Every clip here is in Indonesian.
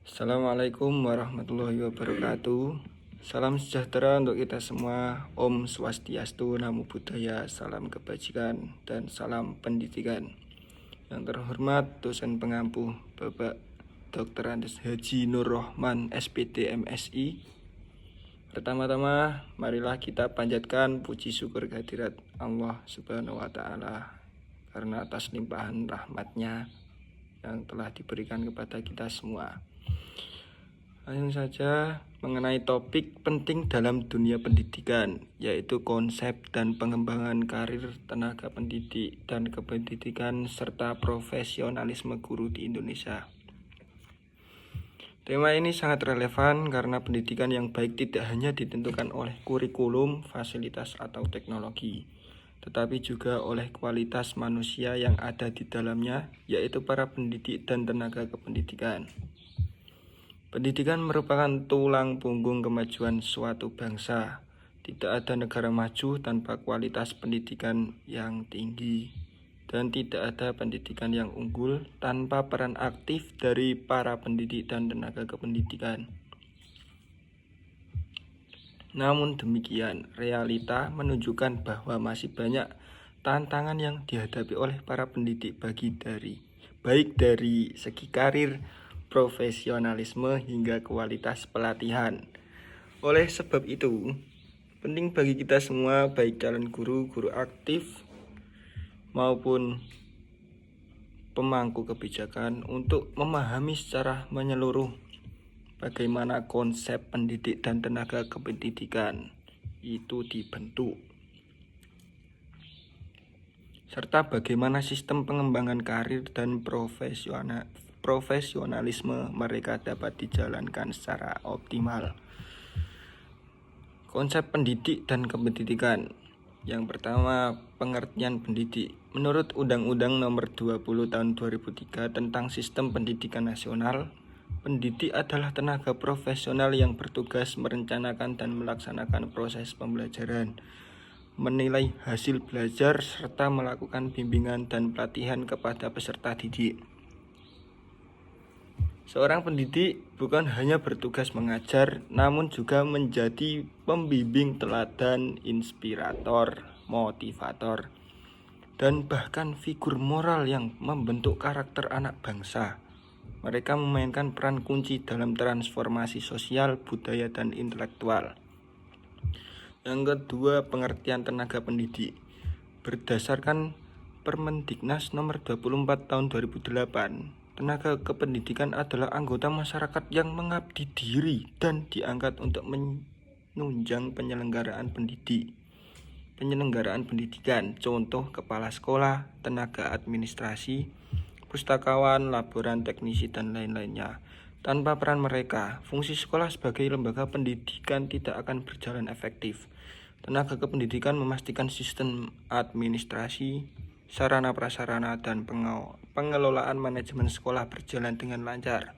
Assalamualaikum warahmatullahi wabarakatuh. Salam sejahtera untuk kita semua. Om Swastiastu, Namo Buddhaya, salam kebajikan dan salam pendidikan. Yang terhormat dosen pengampu Bapak Dr. Andes Haji Nur Rohman SPD MSI. Pertama-tama marilah kita panjatkan puji syukur kehadirat Allah Subhanahu wa taala karena atas limpahan rahmatnya yang telah diberikan kepada kita semua. Langsung saja mengenai topik penting dalam dunia pendidikan, yaitu konsep dan pengembangan karir tenaga pendidik dan kependidikan serta profesionalisme guru di Indonesia. Tema ini sangat relevan karena pendidikan yang baik tidak hanya ditentukan oleh kurikulum, fasilitas atau teknologi, tetapi juga oleh kualitas manusia yang ada di dalamnya, yaitu para pendidik dan tenaga kependidikan. Pendidikan merupakan tulang punggung kemajuan suatu bangsa. Tidak ada negara maju tanpa kualitas pendidikan yang tinggi, dan tidak ada pendidikan yang unggul tanpa peran aktif dari para pendidik dan tenaga kependidikan. Namun demikian, realita menunjukkan bahwa masih banyak tantangan yang dihadapi oleh para pendidik baik dari segi karir, profesionalisme hingga kualitas pelatihan. Oleh sebab itu, penting bagi kita semua, baik calon guru, guru aktif maupun pemangku kebijakan, untuk memahami secara menyeluruh bagaimana konsep pendidik dan tenaga kependidikan itu dibentuk, serta bagaimana sistem pengembangan karir dan profesionalisme mereka dapat dijalankan secara optimal. Konsep pendidik dan kependidikan. Yang pertama, pengertian pendidik. Menurut Undang-Undang Nomor 20 Tahun 2003 tentang Sistem Pendidikan Nasional, pendidik adalah tenaga profesional yang bertugas merencanakan dan melaksanakan proses pembelajaran, menilai hasil belajar, serta melakukan bimbingan dan pelatihan kepada peserta didik. Seorang pendidik bukan hanya bertugas mengajar, namun juga menjadi pembimbing teladan, inspirator, motivator, dan bahkan figur moral yang membentuk karakter anak bangsa. Mereka memainkan peran kunci dalam transformasi sosial, budaya, dan intelektual. Yang kedua, pengertian tenaga pendidik. Berdasarkan Permendiknas Nomor 24 Tahun 2008, tenaga kependidikan adalah anggota masyarakat yang mengabdi diri dan diangkat untuk menunjang penyelenggaraan pendidikan, contoh kepala sekolah, tenaga administrasi, pustakawan, laboran, teknisi, dan lain-lainnya. Tanpa peran mereka, fungsi sekolah sebagai lembaga pendidikan tidak akan berjalan efektif. Tenaga kependidikan memastikan sistem administrasi, sarana prasarana, dan pengelolaan manajemen sekolah berjalan dengan lancar.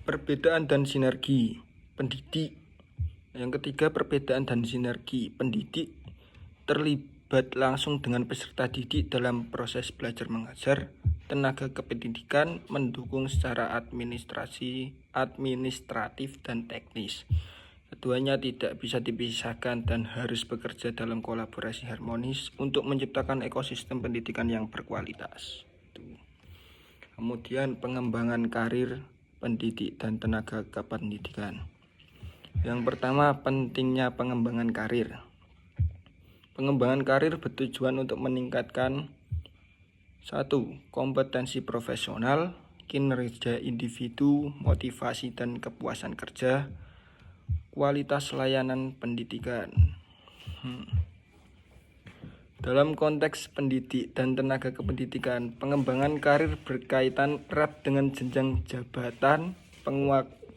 Perbedaan dan sinergi pendidik. Yang ketiga, perbedaan dan sinergi. Pendidik terlibat langsung dengan peserta didik dalam proses belajar mengajar. Tenaga kependidikan mendukung secara administratif dan teknis. Keduanya tidak bisa dipisahkan dan harus bekerja dalam kolaborasi harmonis untuk menciptakan ekosistem pendidikan yang berkualitas. Kemudian pengembangan karir pendidik dan tenaga kependidikan. Yang pertama, pentingnya pengembangan karir. Pengembangan karir bertujuan untuk meningkatkan 1. Kompetensi profesional, kinerja individu, motivasi dan kepuasan kerja, kualitas layanan pendidikan. Dalam konteks pendidik dan tenaga kependidikan, pengembangan karir berkaitan erat dengan jenjang jabatan,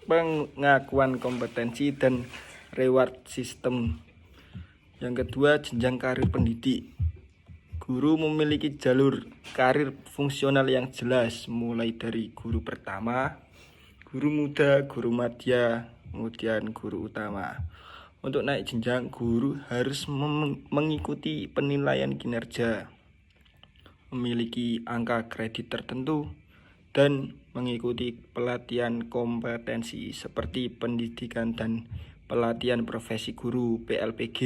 pengakuan kompetensi, dan reward system. Yang kedua, jenjang karir pendidik. Guru memiliki jalur karir fungsional yang jelas, mulai dari guru pertama, guru muda, guru madya, kemudian guru utama. Untuk naik jenjang, guru harus mengikuti penilaian kinerja, memiliki angka kredit tertentu, dan mengikuti pelatihan kompetensi seperti pendidikan dan pelatihan profesi guru PLPG,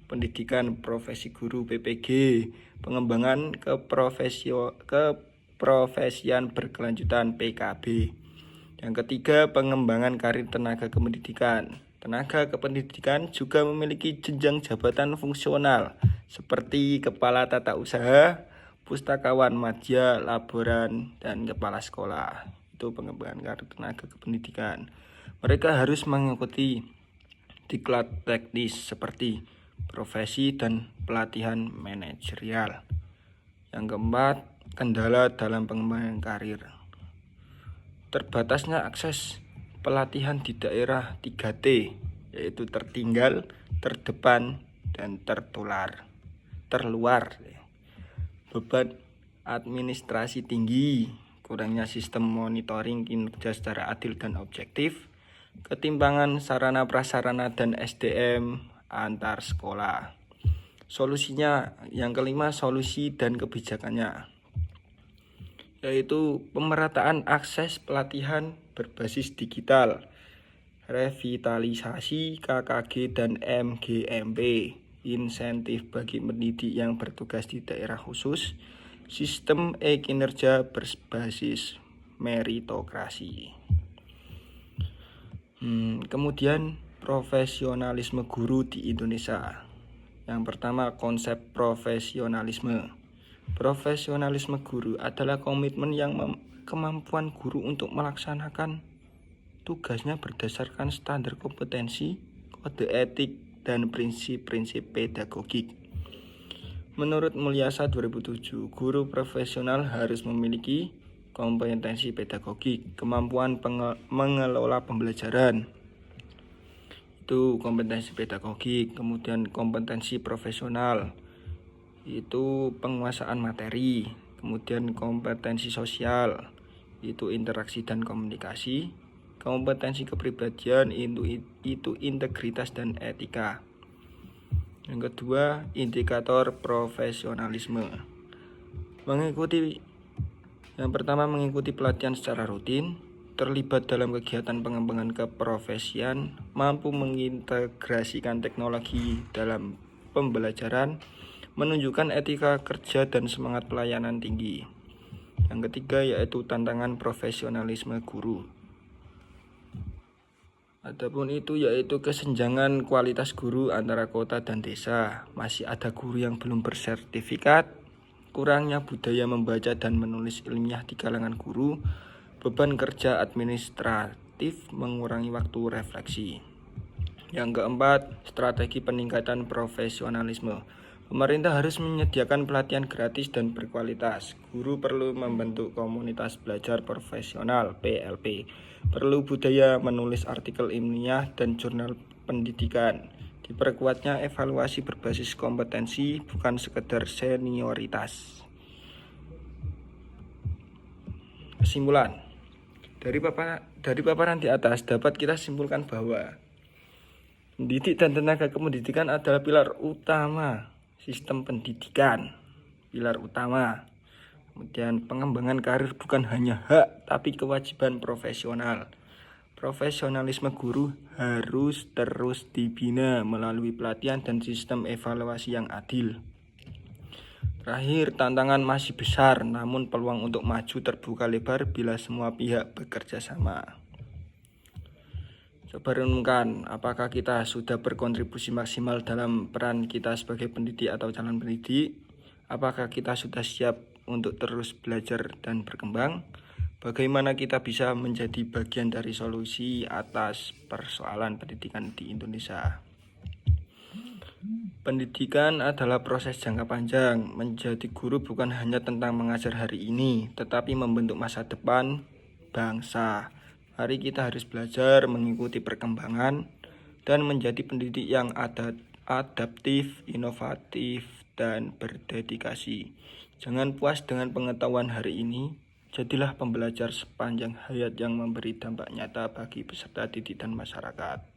pendidikan profesi guru PPG, pengembangan keprofesian berkelanjutan PKB. Yang ketiga, pengembangan karir tenaga kependidikan. Tenaga kependidikan juga memiliki jenjang jabatan fungsional seperti kepala tata usaha, pustakawan madya, laboran, dan kepala sekolah. Itu pengembangan karir tenaga kependidikan. Mereka harus mengikuti diklat teknis seperti profesi dan pelatihan manajerial. Yang keempat, kendala dalam pengembangan karir. Terbatasnya akses pelatihan di daerah 3T, yaitu tertinggal, terdepan, dan terluar. Beban administrasi tinggi, kurangnya sistem monitoring kinerja secara adil dan objektif, ketimpangan sarana prasarana dan SDM antar sekolah. Solusinya, yang kelima, solusi dan kebijakannya, yaitu pemerataan akses pelatihan berbasis digital, revitalisasi KKG dan MGMP, insentif bagi pendidik yang bertugas di daerah khusus, sistem e-kinerja berbasis meritokrasi. Kemudian profesionalisme guru di Indonesia. Yang pertama, konsep profesionalisme. Profesionalisme guru adalah komitmen yang kemampuan guru untuk melaksanakan tugasnya berdasarkan standar kompetensi, kode etik, dan prinsip-prinsip pedagogik. Menurut Mulyasa 2007, guru profesional harus memiliki kompetensi pedagogik, kemampuan mengelola pembelajaran, itu kompetensi pedagogik. Kemudian kompetensi profesional, itu penguasaan materi. Kemudian kompetensi sosial, itu interaksi dan komunikasi. Kompetensi kepribadian, itu integritas dan etika. Yang kedua, indikator profesionalisme. Yang pertama, mengikuti pelatihan secara rutin, terlibat dalam kegiatan pengembangan keprofesian, mampu mengintegrasikan teknologi dalam pembelajaran, menunjukkan etika kerja dan semangat pelayanan tinggi. Yang ketiga, yaitu tantangan profesionalisme guru. Adapun itu yaitu kesenjangan kualitas guru antara kota dan desa. Masih ada guru yang belum bersertifikat, kurangnya budaya membaca dan menulis ilmiah di kalangan guru, beban kerja administratif mengurangi waktu refleksi. Yang keempat, strategi peningkatan profesionalisme. Pemerintah harus menyediakan pelatihan gratis dan berkualitas. Guru perlu membentuk komunitas belajar profesional (PLP). Perlu budaya menulis artikel ilmiah dan jurnal pendidikan. Diperkuatnya evaluasi berbasis kompetensi, bukan sekedar senioritas. Kesimpulan. Dari paparan di atas dapat kita simpulkan bahwa pendidik dan tenaga kependidikan adalah pilar utama sistem pendidikan, pilar utama. Kemudian pengembangan karir bukan hanya hak tapi kewajiban profesional. Profesionalisme guru harus terus dibina melalui pelatihan dan sistem evaluasi yang adil. Terakhir, tantangan masih besar, namun peluang untuk maju terbuka lebar bila semua pihak bekerja sama. Coba renungkan, apakah kita sudah berkontribusi maksimal dalam peran kita sebagai pendidik atau calon pendidik? Apakah kita sudah siap untuk terus belajar dan berkembang? Bagaimana kita bisa menjadi bagian dari solusi atas persoalan pendidikan di Indonesia? Pendidikan adalah proses jangka panjang. Menjadi guru bukan hanya tentang mengajar hari ini, tetapi membentuk masa depan bangsa. Mari kita harus belajar mengikuti perkembangan dan menjadi pendidik yang adaptif, inovatif, dan berdedikasi. Jangan puas dengan pengetahuan hari ini, jadilah pembelajar sepanjang hayat yang memberi dampak nyata bagi peserta didik dan masyarakat.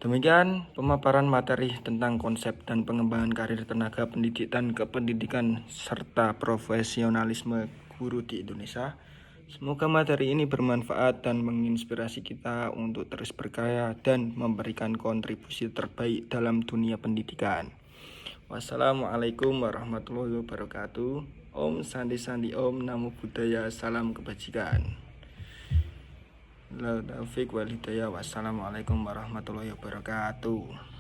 Demikian pemaparan materi tentang konsep dan pengembangan karir tenaga pendidik dan kependidikan serta profesionalisme guru di Indonesia. Semoga materi ini bermanfaat dan menginspirasi kita untuk terus berkarya dan memberikan kontribusi terbaik dalam dunia pendidikan. Wassalamualaikum warahmatullahi wabarakatuh. Om Sandi Sandi Om Namo Buddhaya, salam kebajikan. Wassalamualaikum warahmatullahi wabarakatuh.